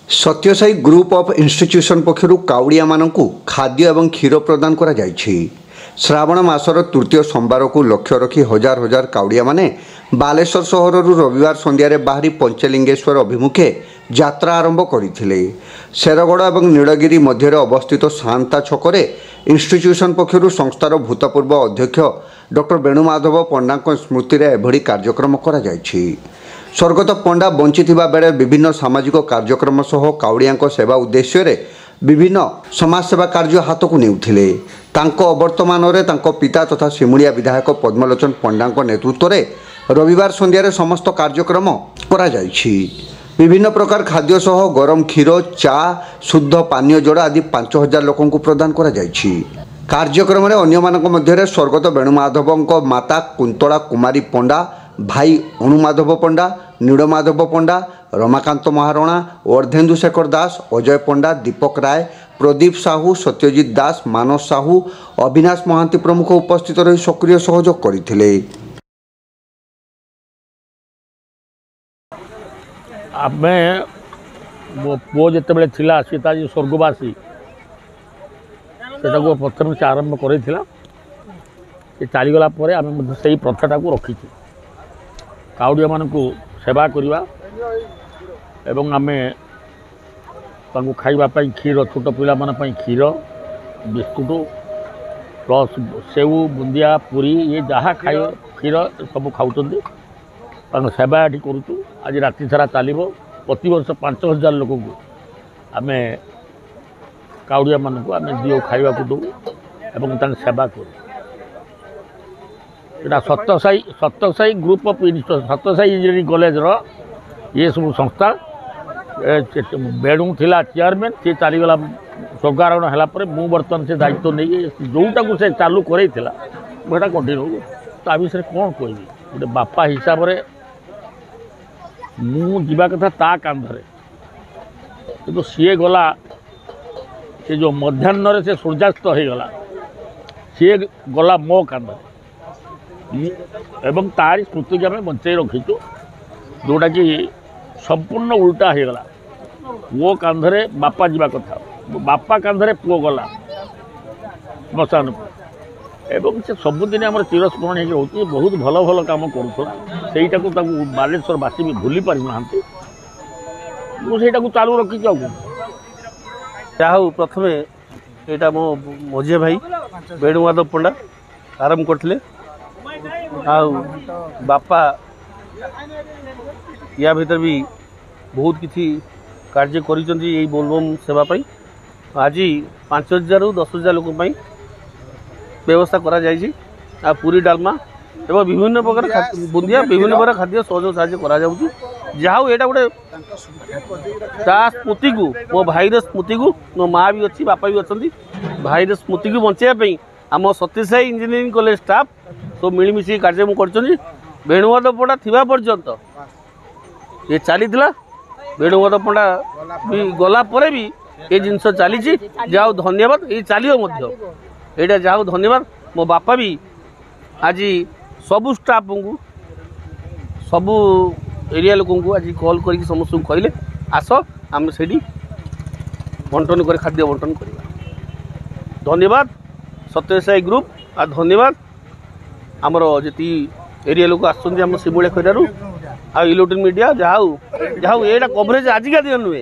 Sathya Sai group of institution पक्षर काउड़िया मानू खाद्य एवं क्षीर प्रदान करा जायछि। श्रावण मासर तृतीय सोमवार को लक्ष्य रखी हजार हजार काउड़िया माने बालेश्वर सहर रविवार संध्यारे बाहरी पंचलिंगेश्वर अभिमुखे यात्रा आरंभ करथिले। शेरगड़ और नीलगिरी मध्य अवस्थित शांता छकरे इंस्टीट्यूशन पक्षर संस्थार भूतपूर्व अध्यक्ष डॉक्टर वेणुमाधव पंडा स्मृति में एभली कार्यक्रम करा जायछि। स्वर्गत पंडा बंचिथिबा बेले विभिन्न सामाजिक कार्यक्रम सह काउड़िया सेवा उद्देश्य रे विभिन्न समाजसेवा कार्य हाथ को नेउथिले। तांको अवर्तमान रे तांको पिता तथा सिमुलिया विधायक पद्मलोचन पंडा नेतृत्व रे रविवार संध्यारे समस्त कार्यक्रम करा जायछि। विभिन्न प्रकार खाद्य सह गरम क्षीर चा शुद्ध पानीय जल आदि 5000 लोकंकु प्रदान करा जायछि। कार्यक्रम रे अन्य मानक मध्य स्वर्गत वेणुमाधव माता कुंतला कुमारी पंडा, भाई अणुमाधव पंडा, नीलमाधव पंडा, रमाकांत महारणा, अर्धेन्दु शेखर दास, अजय पंडा, दीपक राय, प्रदीप साहू, सत्यजित दास, मानस साहू, अविनाश महांती प्रमुख उपस्थित रही सक्रिय सहयोग करथिले। आमे मो पुओ जिते थिला सीता जी स्वर्गवासी सेटा को प्रथम से आरंभ करेथिला। ये चलीगला पर आम से प्रथाटा को रखीचु काउड़िया मानू सेवा करवा एवं आमे तांको खाइबापी क्षीर छोट पिला माने क्षीर बिस्कुट प्लस सेऊ बुंदिया पूरी ये जहाँ खाइ क्षीर सब खाऊँ सेवा ये करुचु। आज राति सारा चलो प्रतिवर्ष 5000 लोक को आम काउड़िया मानू आम दिओ खाइबा दू एवं सेवा करूँ। यहाँ Sathya Sai group of Sathya Sai engineering college ये सब संस्था बेणु थिला चेयरमैन सी चलीगला स्वर्गारोहण है मु बर्तमान से दायित्व नहीं जोटा को से चालू करेला मुझा कंटिन्यू ता विषय कौन कह गोटे बापा हिसाब से मुझा कथा ता कांधरे कि सी गला से जो मध्याह्न से सूर्यास्त हो गला सी गला मो कांधरे एवं तारी स्मृति की आम बचाई रखीचु जोटा कि संपूर्ण उल्टा हो गला। वो कांधरे बापा जीवा कथा बापा कांधरे पुओ गला श्मशान एवं से सबुदिन आम चिरस्मरण हो बहुत भल भल कम करूटा को बालेश्वरवासी भी भूली पारि ना मुझे चालू रखी जाऊ प्रथम यहाँ मो मझे भाई वेणुमाधव पंडा आरंभ करते बापा या भीतर भी बहुत किसी कार्य कर बोलबम सेवाई आज 5000 ରୁ 10000 लोक व्यवस्था करा जायछि। पूरी डालमा एवं विभिन्न प्रकार बुंदिया विभिन्न प्रकार खाद्य सहयोग साहय करा जाउछि। जाऊ एटा गोटे ता स्मृति को मो भाई स्मृति को मो माँ भी अच्छी बापा भी अच्छा भाई स्मृति को बचाई आम सत्यसाई इंजीनियरिंग कॉलेज स्टाफ सब मिलमिशी कार्यक्रम कर वेणुमाधव पंडा थिबा पर्यंत ये चली वेणुमाधव पंडा भी गला पर भी ये जिनस चली जाओ धन्यवाद ये चलो यहाँ जाओ धन्यवाद। मो बापा भी आज सबू स्टाफ को सबू एरिया लोक आज कॉल कर समस्त कहले आस आम से बंटन कर खाद्य बंटन करवा। धन्यवाद सत्यसाई ग्रुप आ धन्यवाद आमर जी एरिया लोक आम सिमुलिया खैरारू आ इलेक्ट्रोनिक मीडिया जाऊ ये कवरेज आजिका दिन नुहे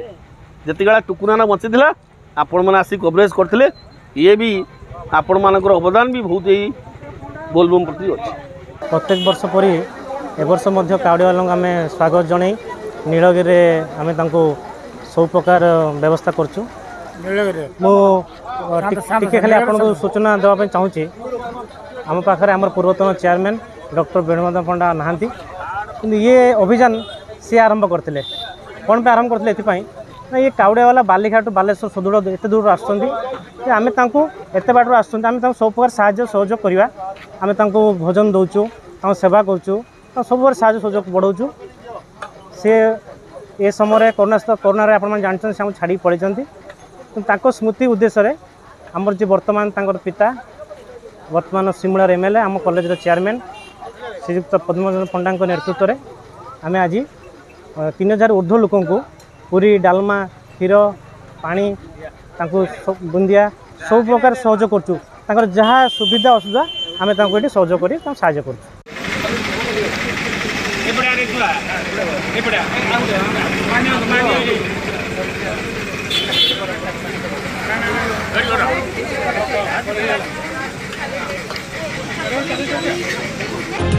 जितका टुकुना बची था आपण मैंने आसिक कवरेज करते ये भी आपण मानकर अवदान भी बहुत ही बोलबम प्रति अच्छे। प्रत्येक वर्ष पर ए वर्ष काउड़िया वालों आम स्वागत जन नीलगिरी आम सब प्रकार व्यवस्था करचु। मुझे खाली आपको सूचना देवाई चाहूँगी आम पाखे आम पूर्वतन चेयरमैन डॉक्टर वेणुमाधव पंडा नहांती कि ये अभियान सी आरंभ करते कौन पे आरंभ करते ना ये काउड़िया वाला बालीघाट बालेश्वर सुदूर एत दूर आम एत बाट आम सब प्रकार साहाय्य सहयोग करवा आम भोजन दौचु सेवा करुचु सब प्रकार साहाय्य सहयोग बढ़ाऊँ। सी ए समय कोरोना आप जानते से छाड़ी पड़े स्मृति उद्देश्य आमर जी वर्तमान पिता वर्तमान सिमुलार एमएलए आम कॉलेज चेयरमैन श्रीयुक्त पद्मलोचन पंडा नेतृत्व में आम आज 3000 ऊर्ध्व लोक पूरी डालमा क्षीर पानी बुंदिया सब प्रकार सहयोग करचु जहाँ सुविधा असुविधा आम ये सहयोग कर साहय कर Thank you.